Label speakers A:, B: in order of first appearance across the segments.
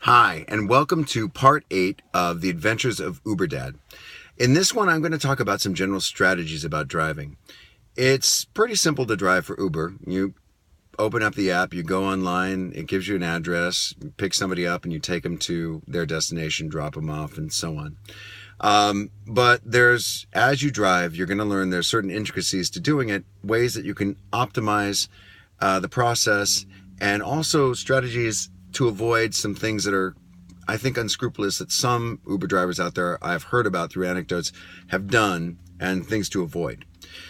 A: Hi, and welcome to part 8 of The Adventures of UberDad. In this one, I'm going to talk about some general strategies about driving. It's pretty simple to drive for Uber. You open up the app, you go online, it gives you an address, you pick somebody up, and you take them to their destination, drop them off, and so on. But as you drive, you're going to learn there's certain intricacies to doing it, ways that you can optimize the process, and also strategies to avoid some things that are, I think, unscrupulous that some Uber drivers out there I've heard about through anecdotes have done, and things to avoid.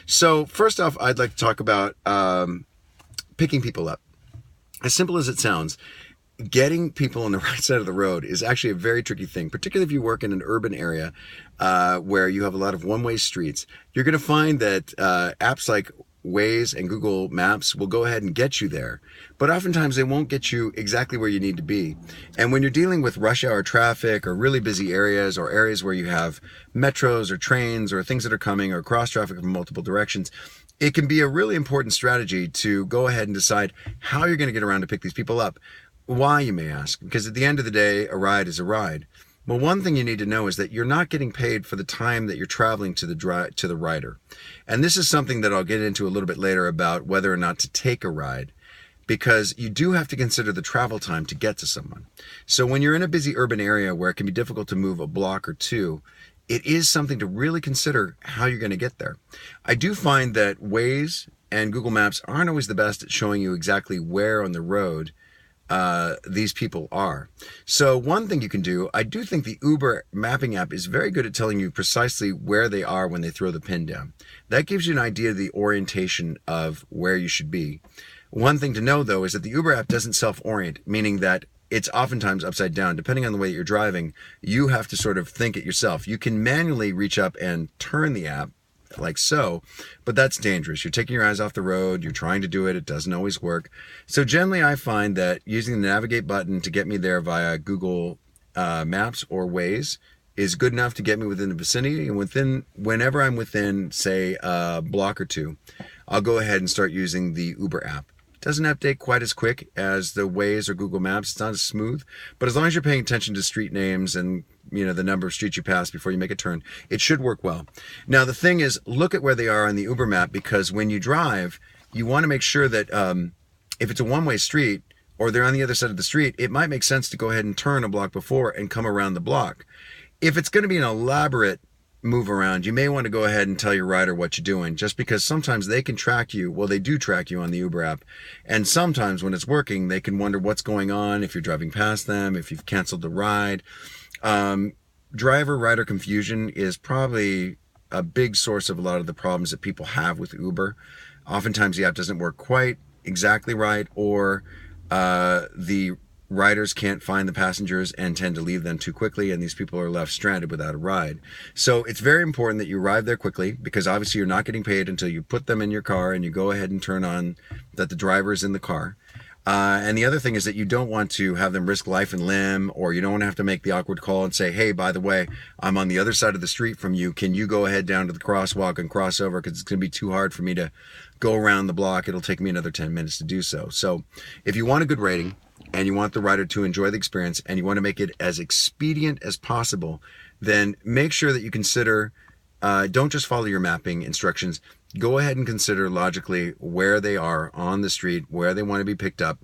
A: So first off, I'd like to talk about picking people up. As simple as it sounds, getting people on the right side of the road is actually a very tricky thing, particularly if you work in an urban area where you have a lot of one-way streets. You're going to find that apps like Waze and Google Maps will go ahead and get you there, but oftentimes they won't get you exactly where you need to be. And when you're dealing with rush hour traffic or really busy areas, or areas where you have metros or trains or things that are coming, or cross traffic from multiple directions, it can be a really important strategy to go ahead and decide how you're going to get around to pick these people up. Why, you may ask? Because at the end of the day, a ride is a ride. Well, one thing you need to know is that you're not getting paid for the time that you're traveling to the rider. And this is something that I'll get into a little bit later about whether or not to take a ride, because you do have to consider the travel time to get to someone. So when you're in a busy urban area where it can be difficult to move a block or two, it is something to really consider how you're going to get there. I do find that Waze and Google Maps aren't always the best at showing you exactly where on the road these people are. So one thing you can do, I do think the Uber mapping app is very good at telling you precisely where they are when they throw the pin down. That gives you an idea of the orientation of where you should be. One thing to know, though, is that the Uber app doesn't self-orient, meaning that it's oftentimes upside down. Depending on the way that you're driving, you have to sort of think it yourself. You can manually reach up and turn the app like so, but that's dangerous. You're taking your eyes off the road, you're trying to do it, it doesn't always work. So generally I find that using the navigate button to get me there via Google Maps or Waze is good enough to get me within the vicinity, and whenever I'm within, say, a block or two, I'll go ahead and start using the Uber app. It doesn't update quite as quick as the Waze or Google Maps. It's not as smooth, but as long as you're paying attention to street names and the number of streets you pass before you make a turn, it should work well. Now, the thing is, look at where they are on the Uber map, because when you drive, you want to make sure that if it's a one-way street or they're on the other side of the street, it might make sense to go ahead and turn a block before and come around the block. If it's going to be an elaborate move around, you may want to go ahead and tell your rider what you're doing, just because sometimes they can track you. Well, they do track you on the Uber app, and sometimes when it's working, they can wonder what's going on, if you're driving past them, if you've canceled the ride. Driver-rider confusion is probably a big source of a lot of the problems that people have with Uber. Oftentimes the app doesn't work quite exactly right, or the riders can't find the passengers and tend to leave them too quickly, and these people are left stranded without a ride. So it's very important that you arrive there quickly, because obviously you're not getting paid until you put them in your car and you go ahead and turn on that the driver is in the car. And the other thing is that you don't want to have them risk life and limb, or you don't want to have to make the awkward call and say, hey, by the way, I'm on the other side of the street from you. Can you go ahead down to the crosswalk and cross over? Because it's going to be too hard for me to go around the block. It'll take me another 10 minutes to do so. So if you want a good rating, and you want the rider to enjoy the experience, and you want to make it as expedient as possible, then make sure that you consider, don't just follow your mapping instructions. Go ahead and consider logically where they are on the street, where they want to be picked up,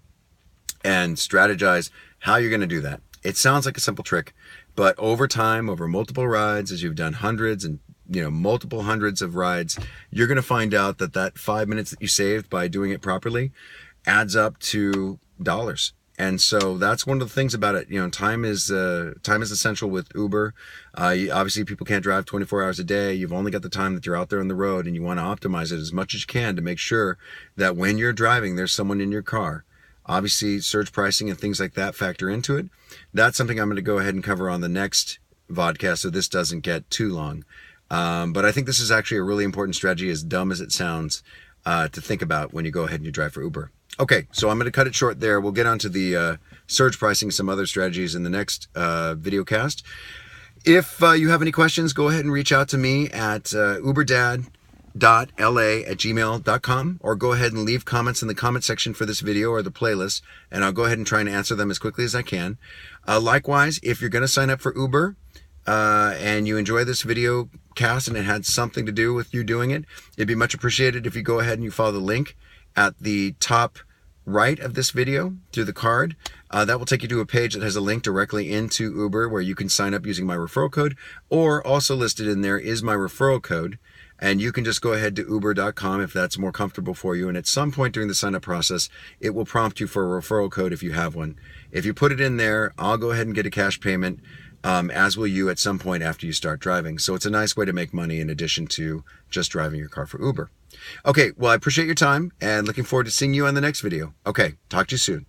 A: and strategize how you're going to do that. It sounds like a simple trick, but over time, over multiple rides, as you've done hundreds and multiple hundreds of rides, you're going to find out that that 5 minutes that you saved by doing it properly adds up to dollars. And so that's one of the things about it. Time is essential with Uber. Obviously, people can't drive 24 hours a day. You've only got the time that you're out there on the road, and you want to optimize it as much as you can to make sure that when you're driving, there's someone in your car. Obviously, surge pricing and things like that factor into it. That's something I'm going to go ahead and cover on the next vodcast, so this doesn't get too long. But I think this is actually a really important strategy, as dumb as it sounds, to think about when you go ahead and you drive for Uber. Okay, so I'm going to cut it short there. We'll get onto the surge pricing, some other strategies in the next video cast. If you have any questions, go ahead and reach out to me at UberDad uber.la@gmail.com, or go ahead and leave comments in the comment section for this video or the playlist, and I'll go ahead and try and answer them as quickly as I can. Likewise, if you're going to sign up for Uber and you enjoy this video cast and it had something to do with you doing it, it'd be much appreciated if you go ahead and you follow the link at the top right of this video through the card. That will take you to a page that has a link directly into Uber where you can sign up using my referral code, or also listed in there is my referral code. And you can just go ahead to uber.com if that's more comfortable for you. And at some point during the sign up process, it will prompt you for a referral code if you have one. If you put it in there, I'll go ahead and get a cash payment, as will you at some point after you start driving. So it's a nice way to make money in addition to just driving your car for Uber. Okay, well, I appreciate your time and looking forward to seeing you on the next video. Okay, talk to you soon.